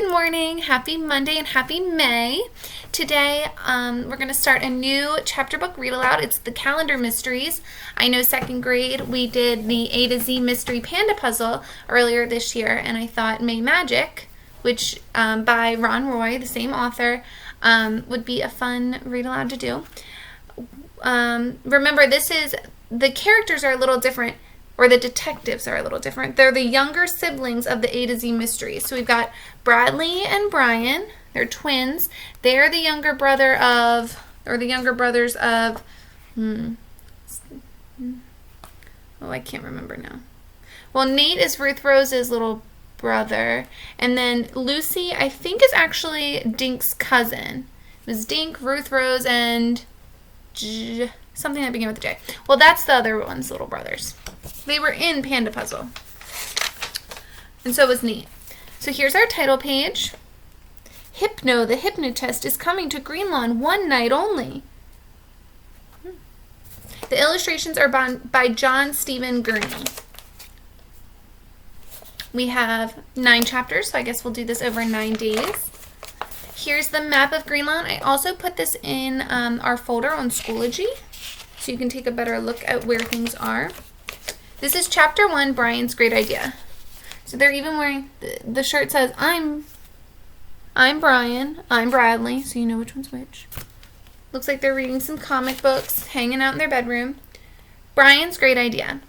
Good morning, happy Monday, and happy May. Today, we're going to start a new chapter book read aloud. It's the Calendar Mysteries. I know second grade, we did the A to Z Mystery Panda Puzzle earlier this year, and I thought May Magic, which by Ron Roy, the same author, would be a fun read aloud to do. Remember, the characters are a little different, or the detectives are a little different. They're the younger siblings of the A to Z Mysteries. So we've got Bradley and Brian. They're twins. They're the younger brothers of, I can't remember now. Well, Nate is Ruth Rose's little brother. And then Lucy, I think, is actually Dink's cousin. It was Dink, Ruth Rose, and something that began with a J. Well, that's the other one's little brothers. They were in Panda Puzzle. And so was Nate. So here's our title page. Hypno, the hypnotist, is coming to Greenlawn one night only. The illustrations are by John Stephen Gurney. We have 9 chapters, so I guess we'll do this over 9 days. Here's the map of Greenlawn. I also put this in our folder on Schoology, so you can take a better look at where things are. This is chapter 1, Brian's Great Idea. So they're even wearing, the shirt says, I'm Brian, I'm Bradley, so you know which one's which. Looks like they're reading some comic books, hanging out in their bedroom. Brian's Great Idea.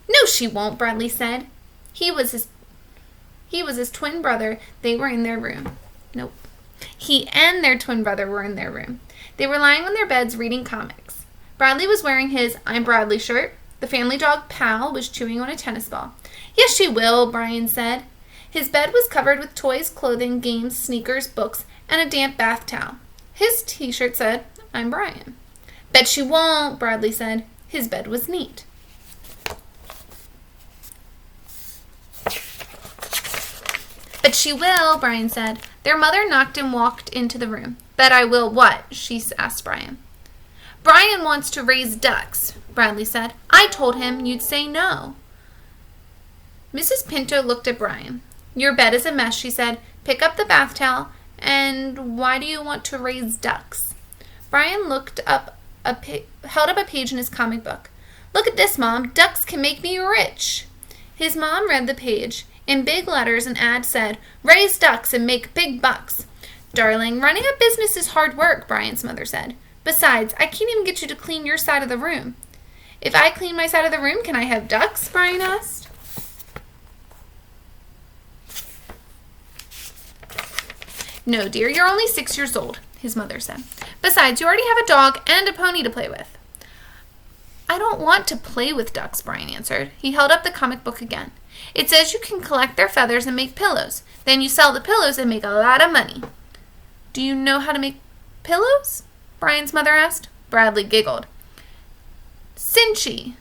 No, she won't, Bradley said. He was his twin brother. They were in their room. Nope. He and their twin brother were in their room. They were lying on their beds reading comics. Bradley was wearing his I'm Bradley shirt. The family dog, Pal, was chewing on a tennis ball. Yes, she will, Brian said. His bed was covered with toys, clothing, games, sneakers, books, and a damp bath towel. His t-shirt said, I'm Brian. Bet she won't, Bradley said. His bed was neat. Bet she will, Brian said. Their mother knocked and walked into the room. Bet I will what? She asked Brian. Brian wants to raise ducks, Bradley said. I told him you'd say no. Mrs. Pinto looked at Brian. Your bed is a mess, she said. Pick up the bath towel. And why do you want to raise ducks? Brian held up a page in his comic book. Look at this, Mom. Ducks can make me rich. His mom read the page. In big letters, an ad said, Raise ducks and make big bucks. Darling, running a business is hard work, Brian's mother said. Besides, I can't even get you to clean your side of the room. If I clean my side of the room, can I have ducks? Brian asked. No, dear, you're only 6 years old, his mother said. Besides, you already have a dog and a pony to play with. I don't want to play with ducks, Brian answered. He held up the comic book again. It says you can collect their feathers and make pillows. Then you sell the pillows and make a lot of money. Do you know how to make pillows? Brian's mother asked. Bradley giggled. Cinchy,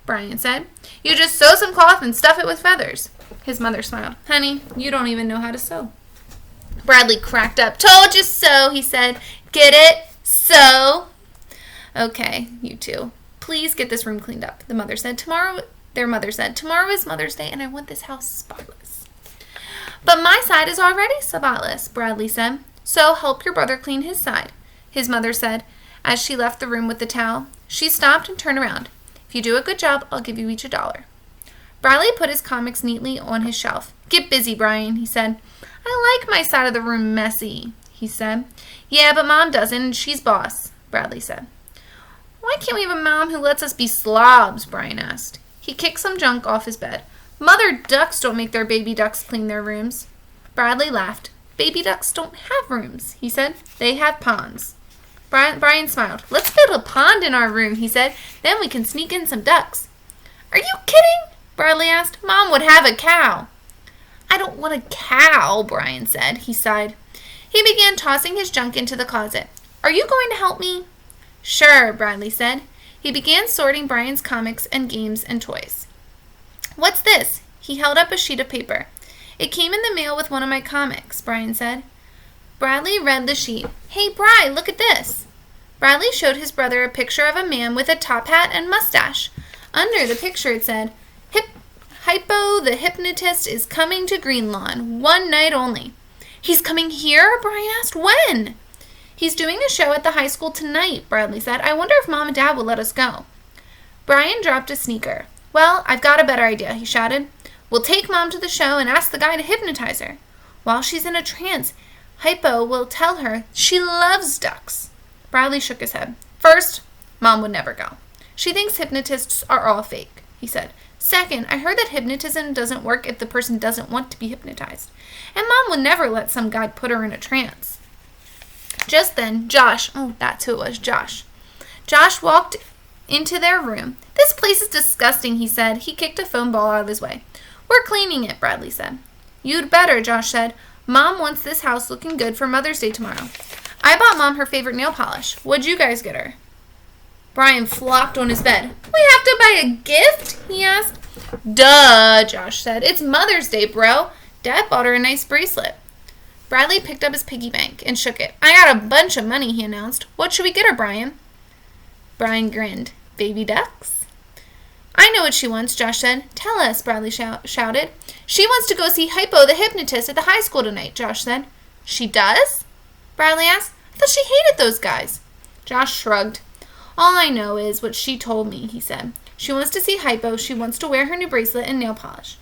Brian said. You just sew some cloth and stuff it with feathers. His mother smiled. Honey, you don't even know how to sew. Bradley cracked up. Told you so, he said. Get it? Sew. Okay, you two. Please get this room cleaned up, their mother said. Tomorrow is Mother's Day, and I want this house spotless. But my side is already spotless, Bradley said. So help your brother clean his side, his mother said, as she left the room with the towel. She stopped and turned around. If you do a good job, I'll give you each $1. Bradley put his comics neatly on his shelf. Get busy, Brian, he said. I like my side of the room messy, he said. Yeah, but Mom doesn't, and she's boss, Bradley said. Why can't we have a mom who lets us be slobs? Brian asked. He kicked some junk off his bed. Mother ducks don't make their baby ducks clean their rooms. Bradley laughed. Baby ducks don't have rooms, he said. They have ponds. Brian smiled. Let's build a pond in our room, he said. Then we can sneak in some ducks. Are you kidding? Bradley asked. Mom would have a cow. I don't want a cow, Brian said. He sighed. He began tossing his junk into the closet. Are you going to help me? Sure, Bradley said. He began sorting Brian's comics and games and toys. What's this? He held up a sheet of paper. It came in the mail with one of my comics, Brian said. Bradley read the sheet. Hey, Bri, look at this. Bradley showed his brother a picture of a man with a top hat and mustache. Under the picture it said, Hypo the hypnotist is coming to Greenlawn, one night only. He's coming here? Brian asked. When? He's doing a show at the high school tonight, Bradley said. I wonder if Mom and Dad will let us go. Brian dropped a sneaker. Well, I've got a better idea, he shouted. We'll take Mom to the show and ask the guy to hypnotize her. While she's in a trance, Hypo will tell her she loves ducks. Bradley shook his head. First, Mom would never go. She thinks hypnotists are all fake, he said. Second, I heard that hypnotism doesn't work if the person doesn't want to be hypnotized. And Mom would never let some guy put her in a trance. Just then, Josh walked into their room. This place is disgusting, he said. He kicked a foam ball out of his way. We're cleaning it, Bradley said. You'd better, Josh said. Mom wants this house looking good for Mother's Day tomorrow. I bought Mom her favorite nail polish. What'd you guys get her? Brian flopped on his bed. We have to buy a gift? He asked. Duh, Josh said. It's Mother's Day, bro. Dad bought her a nice bracelet. Bradley picked up his piggy bank and shook it. I got a bunch of money, he announced. What should we get her, Brian? Brian grinned. Baby ducks? I know what she wants, Josh said. Tell us, Bradley shouted. She wants to go see Hypo the hypnotist at the high school tonight, Josh said. She does? Bradley asked. I thought she hated those guys. Josh shrugged. All I know is what she told me, he said. She wants to see Hypo. She wants to wear her new bracelet and nail polish.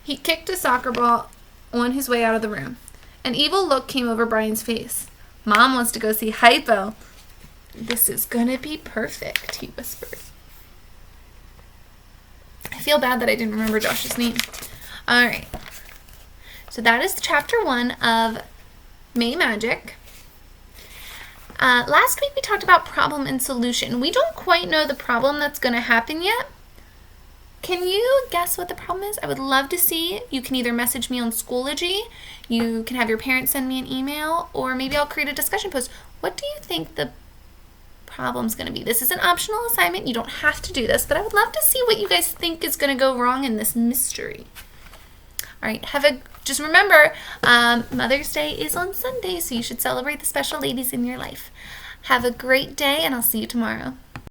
He kicked a soccer ball on his way out of the room. An evil look came over Brian's face. Mom wants to go see Hypo. This is gonna be perfect, he whispered. I feel bad that I didn't remember Josh's name. All right. So that is chapter 1 of May Magic. Last week we talked about problem and solution. We don't quite know the problem that's going to happen yet. Can you guess what the problem is? I would love to see. You can either message me on Schoology, you can have your parents send me an email, or maybe I'll create a discussion post. What do you think the problem's going to be? This is an optional assignment. You don't have to do this, but I would love to see what you guys think is going to go wrong in this mystery. All right, just remember, Mother's Day is on Sunday, so you should celebrate the special ladies in your life. Have a great day, and I'll see you tomorrow.